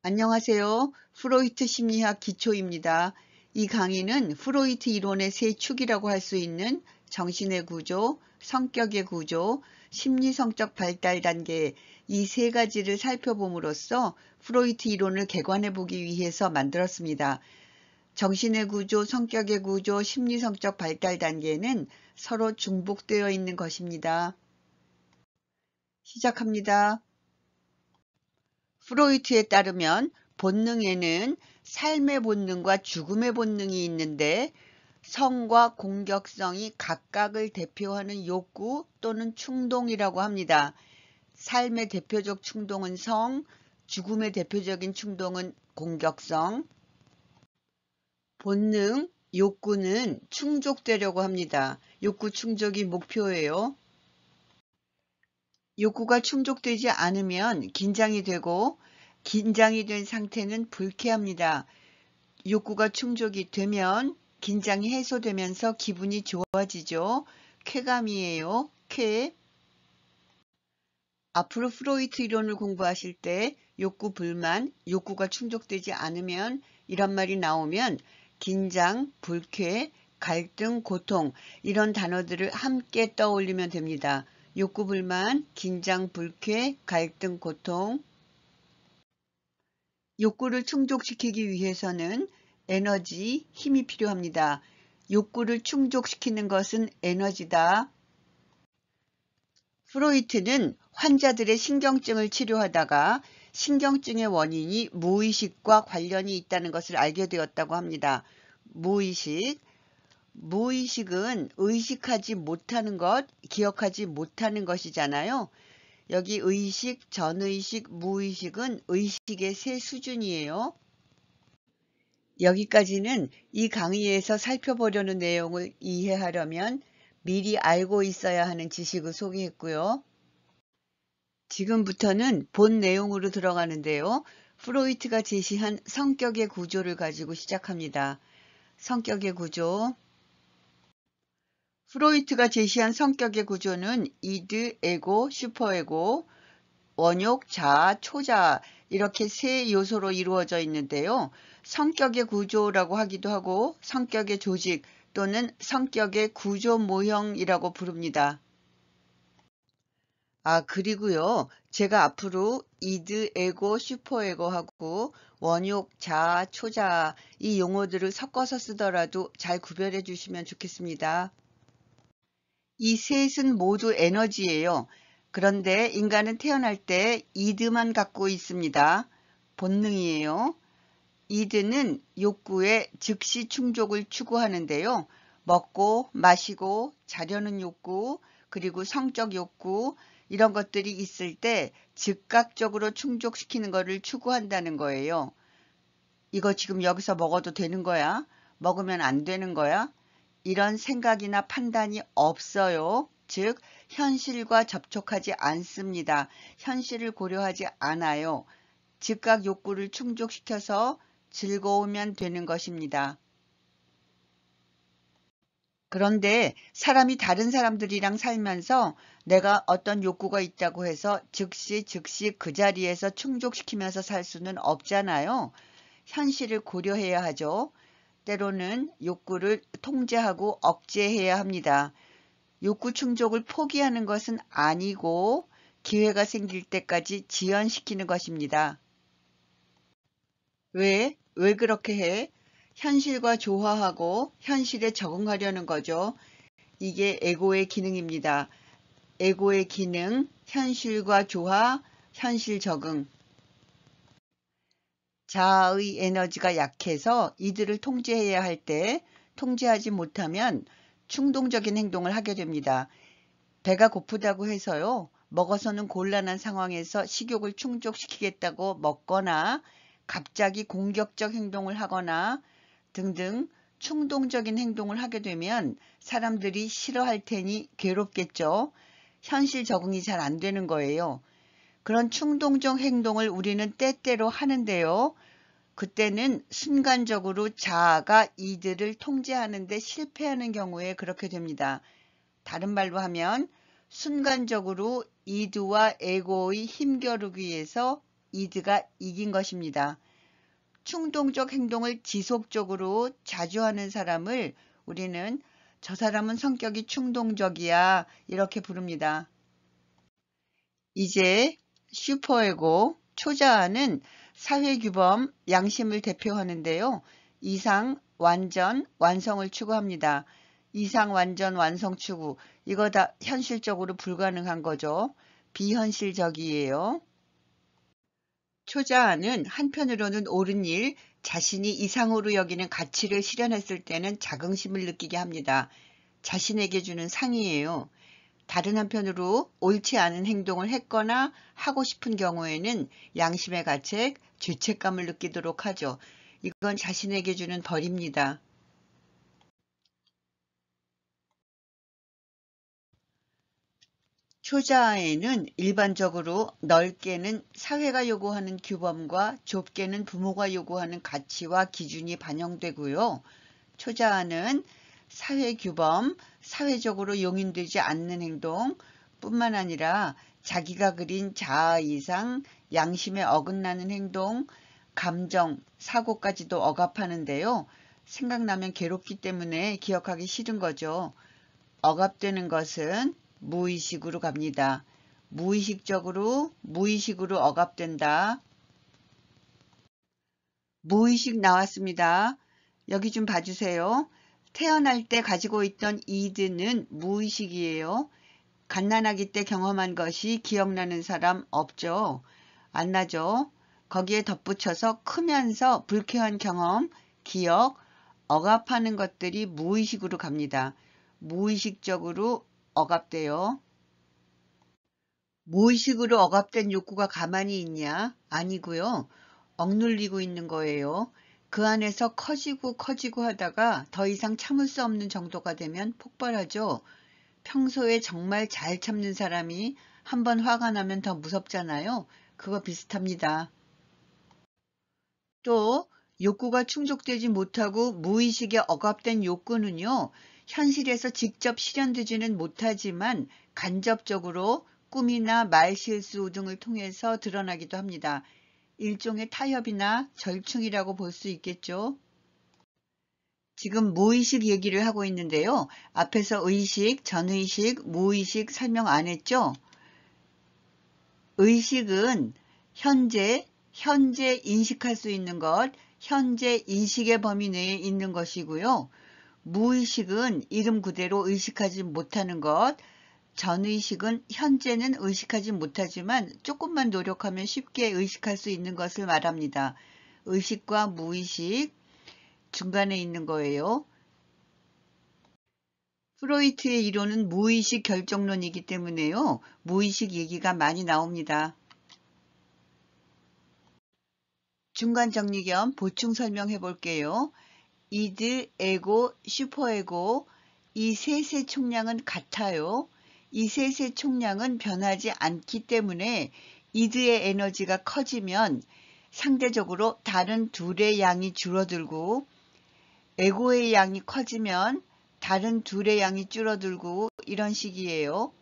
안녕하세요. 프로이트 심리학 기초입니다. 이 강의는 프로이트 이론의 세 축이라고 할 수 있는 정신의 구조, 성격의 구조, 심리성적 발달 단계 이 세 가지를 살펴봄으로써 프로이트 이론을 개관해 보기 위해서 만들었습니다. 정신의 구조, 성격의 구조, 심리성적 발달 단계는 서로 중복되어 있는 것입니다. 시작합니다. 프로이트에 따르면 본능에는 삶의 본능과 죽음의 본능이 있는데 성과 공격성이 각각을 대표하는 욕구 또는 충동이라고 합니다. 삶의 대표적 충동은 성, 죽음의 대표적인 충동은 공격성. 본능, 욕구는 충족되려고 합니다. 욕구 충족이 목표예요. 욕구가 충족되지 않으면 긴장이 되고 긴장이 된 상태는 불쾌합니다. 욕구가 충족이 되면 긴장이 해소되면서 기분이 좋아지죠. 쾌감이에요. 쾌. 앞으로 프로이트 이론을 공부하실 때 욕구 불만, 욕구가 충족되지 않으면 이런 말이 나오면 긴장, 불쾌, 갈등, 고통 이런 단어들을 함께 떠올리면 됩니다. 욕구 불만, 긴장, 불쾌, 갈등, 고통. 욕구를 충족시키기 위해서는 에너지, 힘이 필요합니다. 욕구를 충족시키는 것은 에너지다. 프로이트는 환자들의 신경증을 치료하다가 신경증의 원인이 무의식과 관련이 있다는 것을 알게 되었다고 합니다. 무의식은 의식하지 못하는 것, 기억하지 못하는 것이잖아요. 여기 의식, 전의식, 무의식은 의식의 세 수준이에요. 여기까지는 이 강의에서 살펴보려는 내용을 이해하려면 미리 알고 있어야 하는 지식을 소개했고요. 지금부터는 본 내용으로 들어가는데요. 프로이트가 제시한 성격의 구조를 가지고 시작합니다. 성격의 구조. 프로이트가 제시한 성격의 구조는 이드, 에고, 슈퍼에고, 원욕, 자아, 초자아 이렇게 세 요소로 이루어져 있는데요. 성격의 구조라고 하기도 하고 성격의 조직 또는 성격의 구조 모형이라고 부릅니다. 그리고요. 제가 앞으로 이드, 에고, 슈퍼에고하고 원욕, 자아, 초자아 이 용어들을 섞어서 쓰더라도 잘 구별해 주시면 좋겠습니다. 이 셋은 모두 에너지예요. 그런데 인간은 태어날 때 이드만 갖고 있습니다. 본능이에요. 이드는 욕구의 즉시 충족을 추구하는데요. 먹고 마시고 자려는 욕구 그리고 성적 욕구 이런 것들이 있을 때 즉각적으로 충족시키는 것을 추구한다는 거예요. 이거 지금 여기서 먹어도 되는 거야? 먹으면 안 되는 거야? 이런 생각이나 판단이 없어요. 즉 현실과 접촉하지 않습니다. 현실을 고려하지 않아요. 즉각 욕구를 충족시켜서 즐거우면 되는 것입니다. 그런데 사람이 다른 사람들이랑 살면서 내가 어떤 욕구가 있다고 해서 즉시 그 자리에서 충족시키면서 살 수는 없잖아요. 현실을 고려해야 하죠. 때로는 욕구를 통제하고 억제해야 합니다. 욕구 충족을 포기하는 것은 아니고 기회가 생길 때까지 지연시키는 것입니다. 왜 그렇게 해? 현실과 조화하고 현실에 적응하려는 거죠. 이게 에고의 기능입니다. 에고의 기능, 현실과 조화, 현실 적응. 자아의 에너지가 약해서 이들을 통제해야 할 때 통제하지 못하면 충동적인 행동을 하게 됩니다. 배가 고프다고 해서요. 먹어서는 곤란한 상황에서 식욕을 충족시키겠다고 먹거나 갑자기 공격적 행동을 하거나 등등 충동적인 행동을 하게 되면 사람들이 싫어할 테니 괴롭겠죠. 현실 적응이 잘 안 되는 거예요. 그런 충동적 행동을 우리는 때때로 하는데요. 그때는 순간적으로 자아가 이들을 통제하는 데 실패하는 경우에 그렇게 됩니다. 다른 말로 하면 순간적으로 이드와 에고의 힘겨루기에서 이드가 이긴 것입니다. 충동적 행동을 지속적으로 자주 하는 사람을 우리는 저 사람은 성격이 충동적이야 이렇게 부릅니다. 이제 슈퍼에고, 초자아는 사회규범, 양심을 대표하는데요. 이상, 완전, 완성을 추구합니다. 이상, 완전, 완성 추구. 이거 다 현실적으로 불가능한 거죠. 비현실적이에요. 초자아는 한편으로는 옳은 일, 자신이 이상으로 여기는 가치를 실현했을 때는 자긍심을 느끼게 합니다. 자신에게 주는 상이에요. 다른 한편으로 옳지 않은 행동을 했거나 하고 싶은 경우에는 양심의 가책, 죄책감을 느끼도록 하죠. 이건 자신에게 주는 벌입니다. 초자아에는 일반적으로 넓게는 사회가 요구하는 규범과 좁게는 부모가 요구하는 가치와 기준이 반영되고요. 초자아는 사회규범, 사회적으로 용인되지 않는 행동 뿐만 아니라 자기가 그린 자아 이상, 양심에 어긋나는 행동, 감정, 사고까지도 억압하는데요. 생각나면 괴롭기 때문에 기억하기 싫은 거죠. 억압되는 것은 무의식으로 갑니다. 무의식으로 억압된다. 무의식 나왔습니다. 여기 좀 봐주세요. 태어날 때 가지고 있던 이드는 무의식이에요. 갓난아기 때 경험한 것이 기억나는 사람 없죠? 안 나죠? 거기에 덧붙여서 크면서 불쾌한 경험, 기억, 억압하는 것들이 무의식으로 갑니다. 무의식적으로 억압돼요. 무의식으로 억압된 욕구가 가만히 있냐? 아니고요. 억눌리고 있는 거예요. 그 안에서 커지고 하다가 더 이상 참을 수 없는 정도가 되면 폭발하죠. 평소에 정말 잘 참는 사람이 한번 화가 나면 더 무섭잖아요. 그거 비슷합니다. 또 욕구가 충족되지 못하고 무의식에 억압된 욕구는요. 현실에서 직접 실현되지는 못하지만 간접적으로 꿈이나 말실수 등을 통해서 드러나기도 합니다. 일종의 타협이나 절충이라고 볼 수 있겠죠. 지금 무의식 얘기를 하고 있는데요. 앞에서 의식, 전의식, 무의식 설명 안 했죠? 의식은 현재 인식할 수 있는 것, 현재 인식의 범위 내에 있는 것이고요. 무의식은 이름 그대로 의식하지 못하는 것, 전의식은 현재는 의식하지 못하지만 조금만 노력하면 쉽게 의식할 수 있는 것을 말합니다. 의식과 무의식 중간에 있는 거예요. 프로이트의 이론은 무의식 결정론이기 때문에요. 무의식 얘기가 많이 나옵니다. 중간 정리 겸 보충 설명해 볼게요. 이드, 에고, 슈퍼에고 이 셋의 총량은 같아요. 이 셋의 총량은 변하지 않기 때문에 이드의 에너지가 커지면 상대적으로 다른 둘의 양이 줄어들고 에고의 양이 커지면 다른 둘의 양이 줄어들고 이런 식이에요.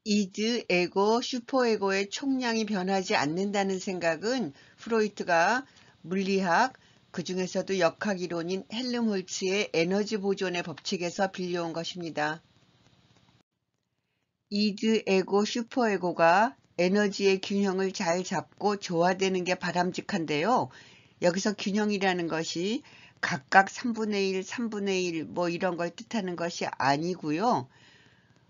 이드, 에고, 슈퍼에고의 총량이 변하지 않는다는 생각은 프로이트가 물리학, 그 중에서도 역학이론인 헬름홀츠의 에너지 보존의 법칙에서 빌려온 것입니다. 이드, 에고, 슈퍼에고가 에너지의 균형을 잘 잡고 조화되는 게 바람직한데요. 여기서 균형이라는 것이 각각 3분의 1, 3분의 1 뭐 이런 걸 뜻하는 것이 아니고요.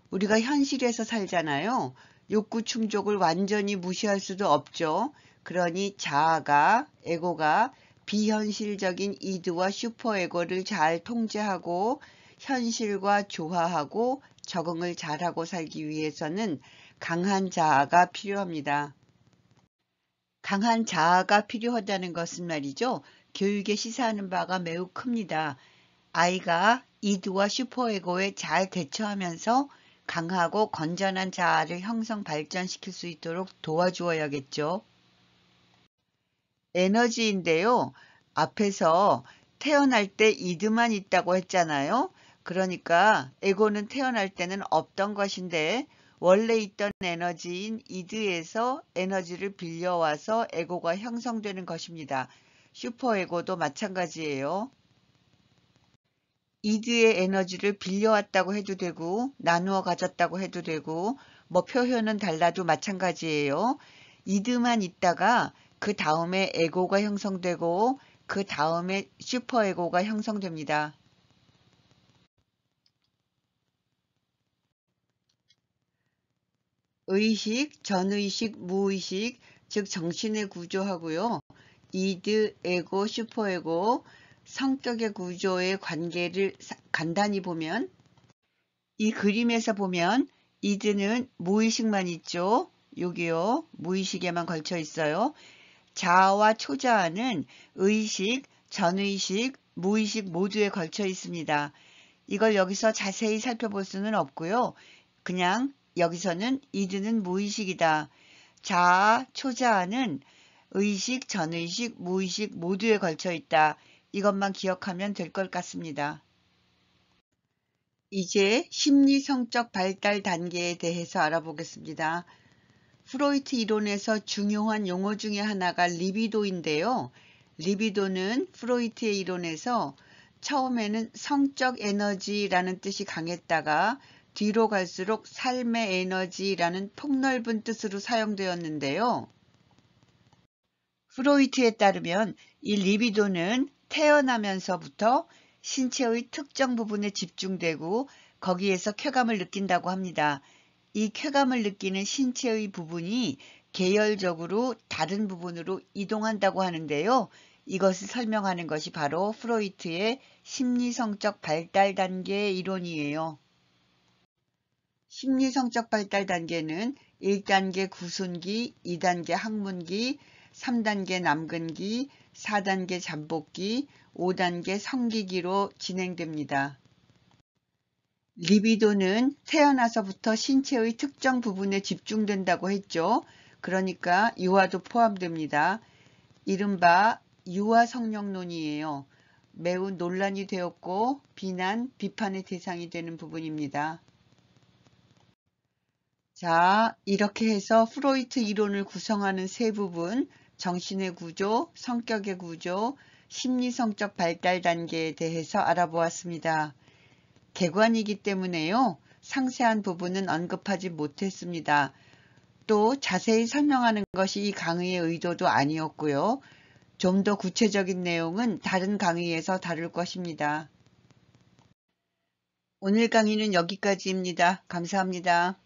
우리가 현실에서 살잖아요. 욕구 충족을 완전히 무시할 수도 없죠. 그러니 자아가, 에고가 비현실적인 이드와 슈퍼에고를 잘 통제하고 현실과 조화하고 적응을 잘하고 살기 위해서는 강한 자아가 필요합니다. 강한 자아가 필요하다는 것은 말이죠. 교육에 시사하는 바가 매우 큽니다. 아이가 이드와 슈퍼에고에 잘 대처하면서 강하고 건전한 자아를 형성 발전시킬 수 있도록 도와주어야겠죠. 에너지인데요. 앞에서 태어날 때 이드만 있다고 했잖아요. 그러니까 에고는 태어날 때는 없던 것인데 원래 있던 에너지인 이드에서 에너지를 빌려와서 에고가 형성되는 것입니다. 슈퍼에고도 마찬가지예요. 이드의 에너지를 빌려왔다고 해도 되고 나누어 가졌다고 해도 되고 뭐 표현은 달라도 마찬가지예요. 이드만 있다가 그 다음에 에고가 형성되고 그 다음에 슈퍼에고가 형성됩니다. 의식, 전의식, 무의식, 즉 정신의 구조하고요. 이드, 에고, 슈퍼에고, 성격의 구조의 관계를 간단히 보면 이 그림에서 보면 이드는 무의식만 있죠. 여기요. 무의식에만 걸쳐 있어요. 자아와 초자아는 의식, 전의식, 무의식 모두에 걸쳐 있습니다. 이걸 여기서 자세히 살펴볼 수는 없고요. 그냥 여기서는 이드는 무의식이다. 자아, 초자아는 의식, 전의식, 무의식 모두에 걸쳐 있다. 이것만 기억하면 될 것 같습니다. 이제 심리성적 발달 단계에 대해서 알아보겠습니다. 프로이트 이론에서 중요한 용어 중에 하나가 리비도인데요. 리비도는 프로이트의 이론에서 처음에는 성적 에너지라는 뜻이 강했다가 뒤로 갈수록 삶의 에너지라는 폭넓은 뜻으로 사용되었는데요. 프로이트에 따르면 이 리비도는 태어나면서부터 신체의 특정 부분에 집중되고 거기에서 쾌감을 느낀다고 합니다. 이 쾌감을 느끼는 신체의 부분이 계열적으로 다른 부분으로 이동한다고 하는데요. 이것을 설명하는 것이 바로 프로이트의 심리성적 발달 단계 이론이에요. 심리성적 발달 단계는 1단계 구순기, 2단계 항문기, 3단계 남근기, 4단계 잠복기, 5단계 성기기로 진행됩니다. 리비도는 태어나서부터 신체의 특정 부분에 집중된다고 했죠. 그러니까 유아도 포함됩니다. 이른바 유아 성령론이에요. 매우 논란이 되었고 비난, 비판의 대상이 되는 부분입니다. 자, 이렇게 해서 프로이트 이론을 구성하는 세 부분, 정신의 구조, 성격의 구조, 심리성적 발달 단계에 대해서 알아보았습니다. 개관이기 때문에요. 상세한 부분은 언급하지 못했습니다. 또 자세히 설명하는 것이 이 강의의 의도도 아니었고요. 좀 더 구체적인 내용은 다른 강의에서 다룰 것입니다. 오늘 강의는 여기까지입니다. 감사합니다.